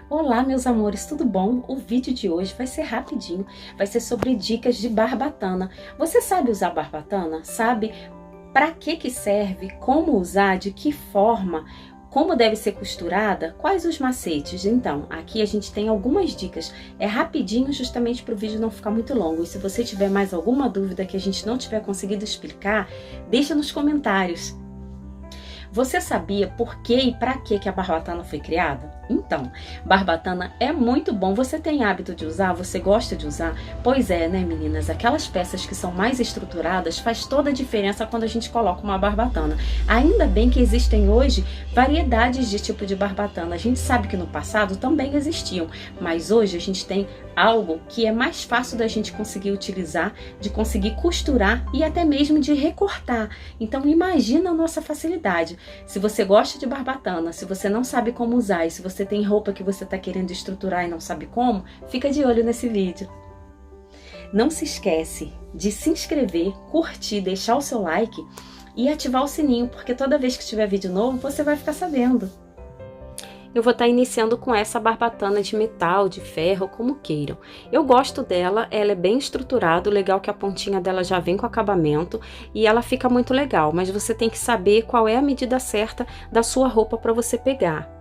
Olá, meus amores, tudo bom? O vídeo de hoje vai ser rapidinho, vai ser sobre dicas de barbatana. Você sabe usar barbatana? Sabe para que serve? Como usar? De que forma? Como deve ser costurada? Quais os macetes? Então, aqui a gente tem algumas dicas. É rapidinho, justamente para o vídeo não ficar muito longo. E se você tiver mais alguma dúvida que a gente não tiver conseguido explicar, deixa nos comentários. Você sabia por que e para que a barbatana foi criada? Então, barbatana é muito bom. Você tem hábito de usar? Você gosta de usar? Pois é, né, meninas? Aquelas peças que são mais estruturadas faz toda a diferença quando a gente coloca uma barbatana. Ainda bem que existem hoje variedades de tipo de barbatana. A gente sabe que no passado também existiam, mas hoje a gente tem algo que é mais fácil da gente conseguir utilizar, de conseguir costurar e até mesmo de recortar. Então imagina a nossa facilidade. Se você gosta de barbatana, se você não sabe como usar e se você tem roupa que você está querendo estruturar e não sabe como, fica de olho nesse vídeo. Não se esquece de se inscrever, curtir, deixar o seu like e ativar o sininho, porque toda vez que tiver vídeo novo você vai ficar sabendo. Eu vou estar iniciando com essa barbatana de metal, de ferro, como queiram. Eu gosto dela, ela é bem estruturada, o legal é que a pontinha dela já vem com acabamento e ela fica muito legal, mas você tem que saber qual é a medida certa da sua roupa para você pegar.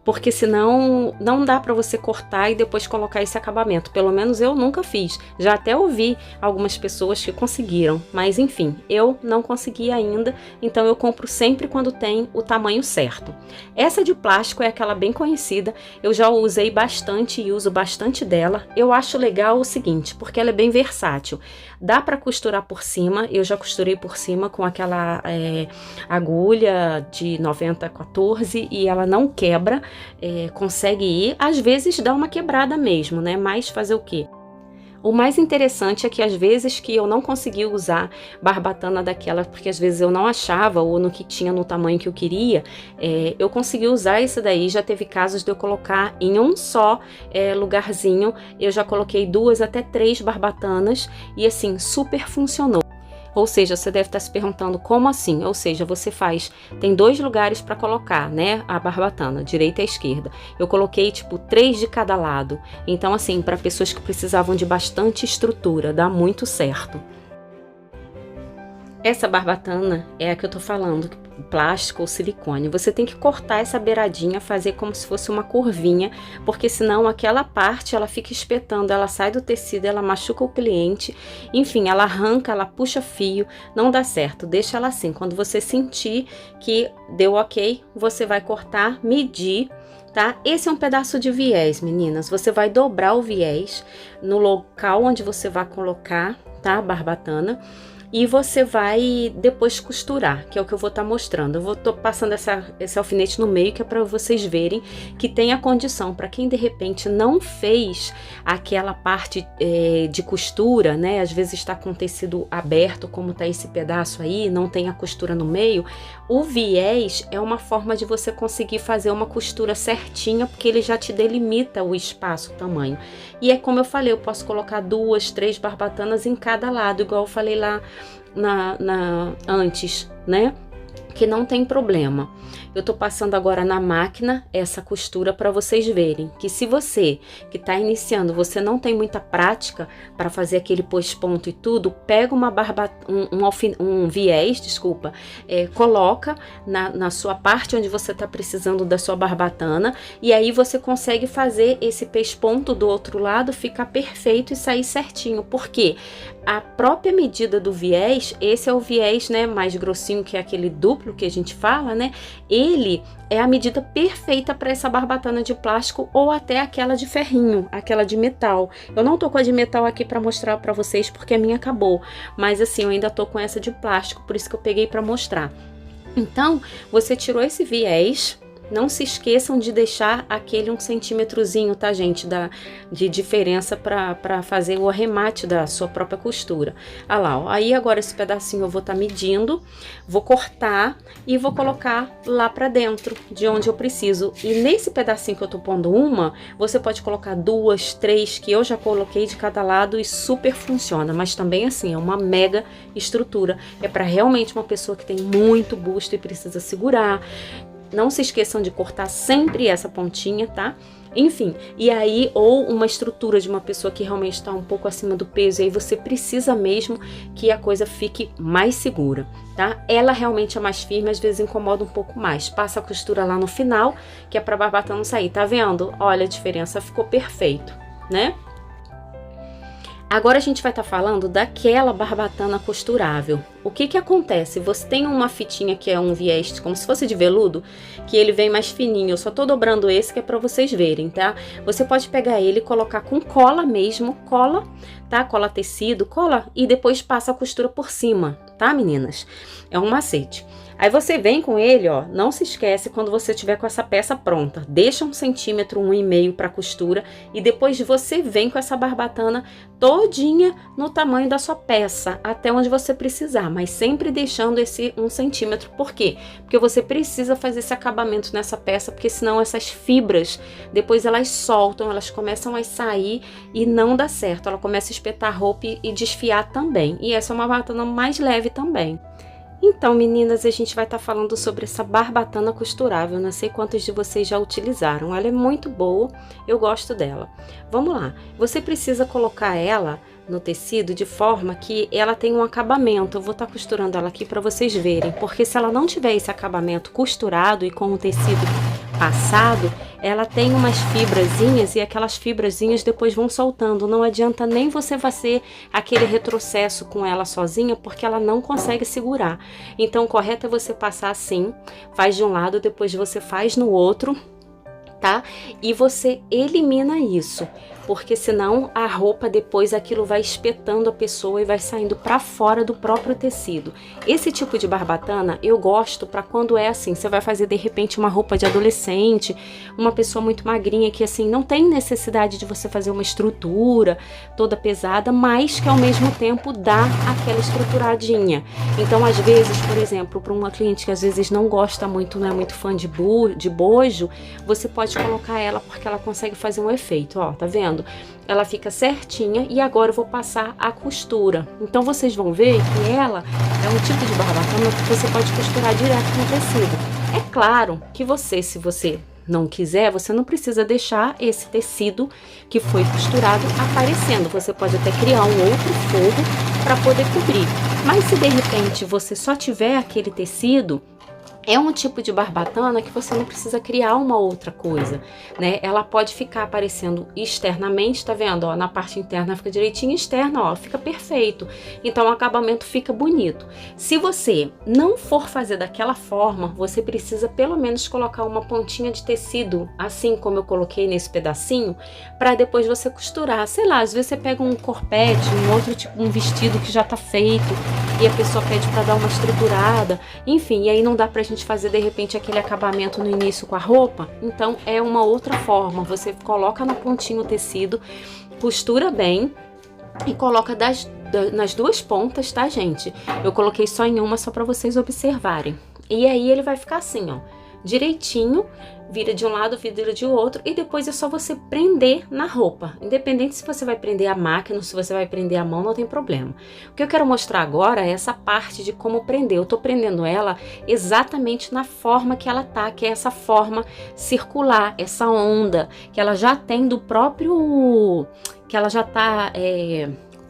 Porque senão não dá para você cortar e depois colocar esse acabamento. Pelo menos eu nunca fiz. Já até ouvi algumas pessoas que conseguiram, mas enfim, eu não consegui ainda, então eu compro sempre quando tem o tamanho certo. Essa de plástico é aquela bem conhecida, eu já usei bastante e uso bastante dela. Eu acho legal o seguinte, porque ela é bem versátil. Dá para costurar por cima, eu já costurei por cima com aquela agulha de 90-14 e ela não quebra. Consegue ir, às vezes dá uma quebrada mesmo, né? Mas fazer o quê? O mais interessante é que às vezes que eu não consegui usar barbatana daquela, porque às vezes eu não achava ou no que tinha no tamanho que eu queria, eu consegui usar isso daí. Já teve casos de eu colocar em um só lugarzinho, eu já coloquei 2 até 3 barbatanas e assim, super funcionou. Ou seja, você deve estar se perguntando como assim? Ou seja, você tem 2 lugares para colocar, né, a barbatana, direita e esquerda. Eu coloquei tipo 3 de cada lado. Então assim, para pessoas que precisavam de bastante estrutura, dá muito certo. Essa barbatana é a que eu tô falando, plástico ou silicone. Você tem que cortar essa beiradinha, fazer como se fosse uma curvinha, porque senão aquela parte ela fica espetando, ela sai do tecido, ela machuca o cliente, enfim, ela arranca, ela puxa fio, não dá certo. Deixa ela assim, quando você sentir que deu ok, você vai cortar, medir, tá? Esse é um pedaço de viés, meninas. Você vai dobrar o viés no local onde você vai colocar, tá, a barbatana. E você vai depois costurar, que é o que eu vou estar mostrando. Eu tô passando esse alfinete no meio, que é para vocês verem que tem a condição. Para quem de repente não fez aquela parte de costura, né? Às vezes está com o tecido aberto, como tá esse pedaço aí, não tem a costura no meio. O viés é uma forma de você conseguir fazer uma costura certinha, porque ele já te delimita o espaço, o tamanho. E é como eu falei, eu posso colocar 2, 3 barbatanas em cada lado, igual eu falei lá antes, né? Que não tem problema. Eu tô passando agora na máquina essa costura para vocês verem que se você que tá iniciando, você não tem muita prática para fazer aquele pós-ponto e tudo, pega um viés, desculpa, coloca na sua parte onde você tá precisando da sua barbatana e aí você consegue fazer esse pós-ponto do outro lado ficar perfeito e sair certinho, porque a própria medida do viés, esse é o viés, né, mais grossinho, que é aquele duplo que a gente fala, né? Ele é a medida perfeita para essa barbatana de plástico ou até aquela de ferrinho, aquela de metal. Eu não tô com a de metal aqui para mostrar para vocês porque a minha acabou, mas assim, eu ainda tô com essa de plástico, por isso que eu peguei para mostrar. Então, você tirou esse viés. Não se esqueçam de deixar aquele 1 centímetrozinho, tá, gente? De diferença para fazer o arremate da sua própria costura. Ah lá, ó. Aí agora esse pedacinho eu vou estar medindo, vou cortar e vou colocar lá para dentro, de onde eu preciso. E nesse pedacinho que eu tô pondo você pode colocar 2, 3, que eu já coloquei de cada lado e super funciona. Mas também assim, é uma mega estrutura. É para realmente uma pessoa que tem muito busto e precisa segurar. Não se esqueçam de cortar sempre essa pontinha, tá? Enfim, e aí, ou uma estrutura de uma pessoa que realmente está um pouco acima do peso, e aí você precisa mesmo que a coisa fique mais segura, tá? Ela realmente é mais firme, às vezes incomoda um pouco mais. Passa a costura lá no final, que é pra barbatana não sair, tá vendo? Olha a diferença, ficou perfeito, né? Agora a gente vai estar falando daquela barbatana costurável. O que que acontece? Você tem uma fitinha que é um viés como se fosse de veludo, que ele vem mais fininho. Eu só tô dobrando esse que é para vocês verem, tá? Você pode pegar ele e colocar com cola mesmo, cola, tá? Cola tecido, cola e depois passa a costura por cima, tá, meninas? É um macete. Aí você vem com ele, ó, não se esquece quando você tiver com essa peça pronta, deixa 1 centímetro, 1,5 para costura e depois você vem com essa barbatana todinha no tamanho da sua peça, até onde você precisar, mas sempre deixando esse 1 centímetro. Por quê? Porque você precisa fazer esse acabamento nessa peça, porque senão essas fibras, depois elas soltam, elas começam a sair e não dá certo, ela começa a espetar a roupa e desfiar também, e essa é uma barbatana mais leve também. Então, meninas, a gente vai estar falando sobre essa barbatana costurável. Não sei quantos de vocês já utilizaram. Ela é muito boa, eu gosto dela. Vamos lá. Você precisa colocar ela no tecido de forma que ela tenha um acabamento. Eu vou estar costurando ela aqui para vocês verem, porque se ela não tiver esse acabamento costurado e com o tecido passado, ela tem umas fibrazinhas e aquelas fibrazinhas depois vão soltando. Não adianta nem você fazer aquele retrocesso com ela sozinha, porque ela não consegue segurar. Então o correto é você passar assim, faz de um lado, depois você faz no outro, tá? E você elimina isso, porque senão a roupa depois aquilo vai espetando a pessoa e vai saindo para fora do próprio tecido. Esse tipo de barbatana eu gosto para quando é assim, você vai fazer de repente uma roupa de adolescente, uma pessoa muito magrinha que assim não tem necessidade de você fazer uma estrutura toda pesada, mas que ao mesmo tempo dá aquela estruturadinha. Então às vezes, por exemplo, para uma cliente que às vezes não gosta muito, não é muito fã de bojo, você pode colocar ela porque ela consegue fazer um efeito, ó, tá vendo? Ela fica certinha e agora eu vou passar a costura. Então vocês vão ver que ela é um tipo de barbatana que você pode costurar direto no tecido. É claro que você, se você não quiser, você não precisa deixar esse tecido que foi costurado aparecendo. Você pode até criar um outro forro para poder cobrir. Mas se de repente você só tiver aquele tecido, é um tipo de barbatana que você não precisa criar uma outra coisa, né? Ela pode ficar aparecendo externamente, tá vendo? Ó, na parte interna fica direitinho, externa, ó, fica perfeito. Então o acabamento fica bonito. Se você não for fazer daquela forma, você precisa pelo menos colocar uma pontinha de tecido, assim como eu coloquei nesse pedacinho, para depois você costurar. Sei lá, às vezes você pega um corpete, um outro tipo, um vestido que já tá feito e a pessoa pede para dar uma estruturada, enfim, e aí não dá pra gente fazer de repente aquele acabamento no início com a roupa. Então é uma outra forma, você coloca na pontinha o tecido, costura bem e coloca nas duas pontas, tá, gente? Eu coloquei só em uma, só para vocês observarem. E aí ele vai ficar assim, ó, direitinho, vira de um lado, vira de outro, e depois é só você prender na roupa. Independente se você vai prender a máquina ou se você vai prender a mão, não tem problema. O que eu quero mostrar agora é essa parte de como prender. Eu tô prendendo ela exatamente na forma que ela tá, que é essa forma circular, essa onda, que ela já tem do próprio... que ela já tá...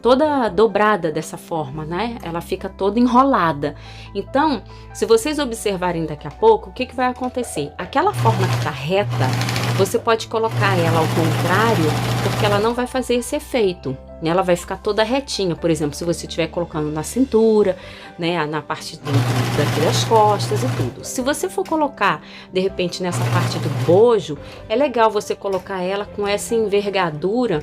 toda dobrada dessa forma, né? Ela fica toda enrolada. Então, se vocês observarem daqui a pouco, o que vai acontecer? Aquela forma que tá reta, você pode colocar ela ao contrário, porque ela não vai fazer esse efeito. Ela vai ficar toda retinha. Por exemplo, se você estiver colocando na cintura, né, na parte daqui das costas e tudo. Se você for colocar, de repente, nessa parte do bojo, é legal você colocar ela com essa envergadura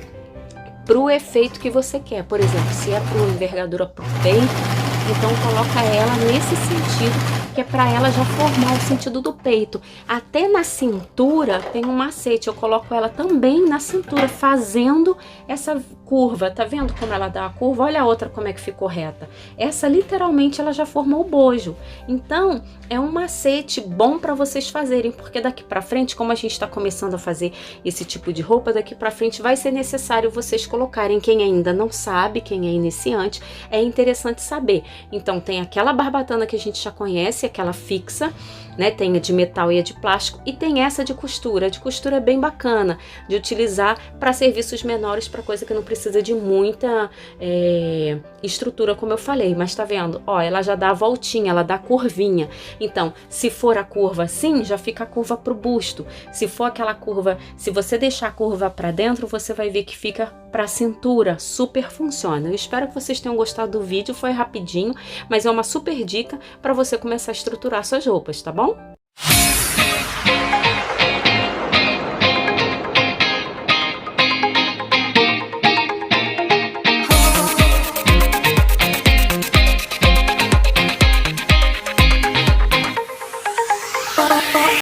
para o efeito que você quer. Por exemplo, se é para uma envergadura para o peito, então coloca ela nesse sentido, que é para ela já formar o sentido do peito. Até na cintura tem um macete, eu coloco ela também na cintura, fazendo essa curva. Tá vendo como ela dá a curva? Olha a outra como é que ficou reta. Essa literalmente ela já formou o bojo. Então é um macete bom para vocês fazerem, porque daqui para frente, como a gente está começando a fazer esse tipo de roupa, daqui para frente vai ser necessário vocês colocarem. Quem ainda não sabe, quem é iniciante, é interessante saber. Então tem aquela barbatana que a gente já conhece, esse, aquela fixa, né? Tem a de metal e a de plástico, e tem essa de costura. A de costura é bem bacana de utilizar para serviços menores, para coisa que não precisa de muita estrutura, como eu falei. Mas tá vendo? Ó, ela já dá a voltinha, ela dá a curvinha. Então, se for a curva assim, já fica a curva pro busto. Se for aquela curva, se você deixar a curva para dentro, você vai ver que fica para a cintura. Super funciona. Eu espero que vocês tenham gostado do vídeo. Foi rapidinho, mas é uma super dica para você começar a estruturar suas roupas, tá bom?